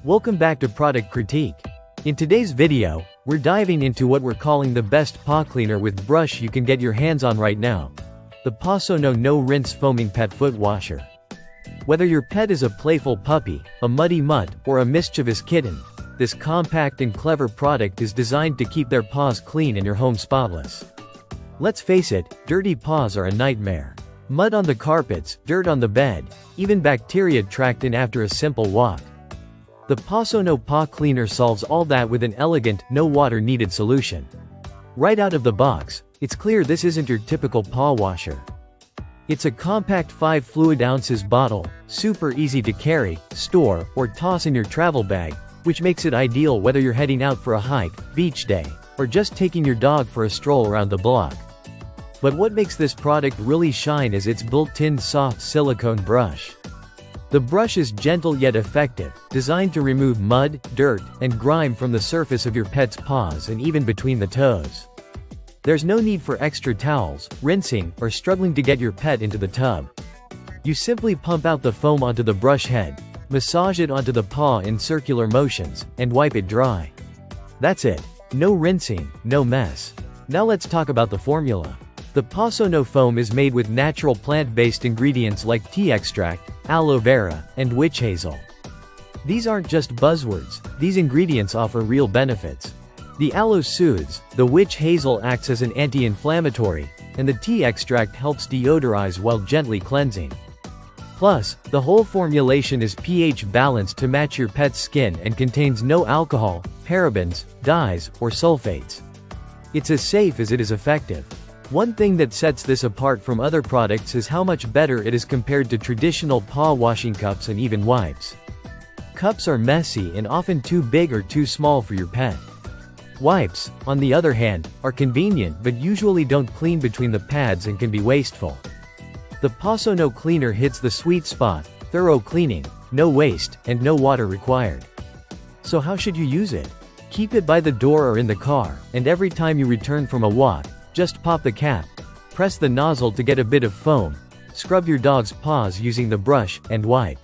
Welcome back to Product Critique. In today's video, we're diving into what we're calling the best paw cleaner with brush you can get your hands on right now. The PawSono No Rinse Foaming Pet Foot Washer. Whether your pet is a playful puppy, a muddy mutt, or a mischievous kitten, this compact and clever product is designed to keep their paws clean and your home spotless. Let's face it, dirty paws are a nightmare. Mud on the carpets, dirt on the bed, even bacteria tracked in after a simple walk. The PawSono Paw Cleaner solves all that with an elegant, no water needed solution. Right out of the box, it's clear this isn't your typical paw washer. It's a compact 5 fluid ounces bottle, super easy to carry, store, or toss in your travel bag, which makes it ideal whether you're heading out for a hike, beach day, or just taking your dog for a stroll around the block. But what makes this product really shine is its built-in soft silicone brush. The brush is gentle yet effective, designed to remove mud, dirt, and grime from the surface of your pet's paws and even between the toes. There's no need for extra towels, rinsing, or struggling to get your pet into the tub. You simply pump out the foam onto the brush head, massage it onto the paw in circular motions, and wipe it dry. That's it. No rinsing, no mess. Now let's talk about the formula. The PawSono foam is made with natural plant-based ingredients like tea extract, aloe vera, and witch hazel. These aren't just buzzwords, these ingredients offer real benefits. The aloe soothes, the witch hazel acts as an anti-inflammatory, and the tea extract helps deodorize while gently cleansing. Plus, the whole formulation is pH balanced to match your pet's skin and contains no alcohol, parabens, dyes, or sulfates. It's as safe as it is effective. One thing that sets this apart from other products is how much better it is compared to traditional paw washing cups and even wipes. Cups are messy and often too big or too small for your pet. Wipes, on the other hand, are convenient but usually don't clean between the pads and can be wasteful. The PawSono cleaner hits the sweet spot: thorough cleaning, no waste, and no water required. So how should you use it? Keep it by the door or in the car, and every time you return from a walk, just pop the cap, press the nozzle to get a bit of foam, scrub your dog's paws using the brush, and wipe.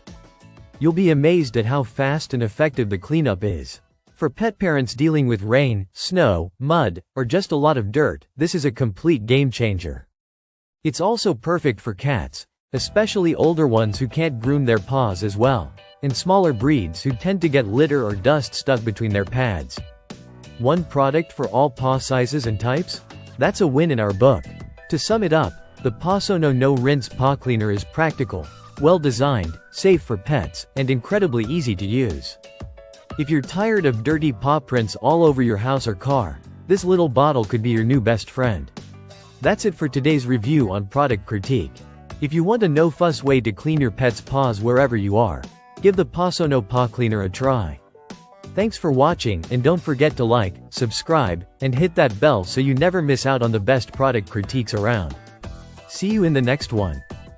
You'll be amazed at how fast and effective the cleanup is. For pet parents dealing with rain, snow, mud, or just a lot of dirt, this is a complete game changer. It's also perfect for cats, especially older ones who can't groom their paws as well, and smaller breeds who tend to get litter or dust stuck between their pads. One product for all paw sizes and types? That's a win in our book. To sum it up, the PawSono No Rinse Paw Cleaner is practical, well-designed, safe for pets, and incredibly easy to use. If you're tired of dirty paw prints all over your house or car, this little bottle could be your new best friend. That's it for today's review on Product Critique. If you want a no-fuss way to clean your pet's paws wherever you are, give the PawSono Paw Cleaner a try. Thanks for watching, and don't forget to like, subscribe, and hit that bell so you never miss out on the best product critiques around. See you in the next one.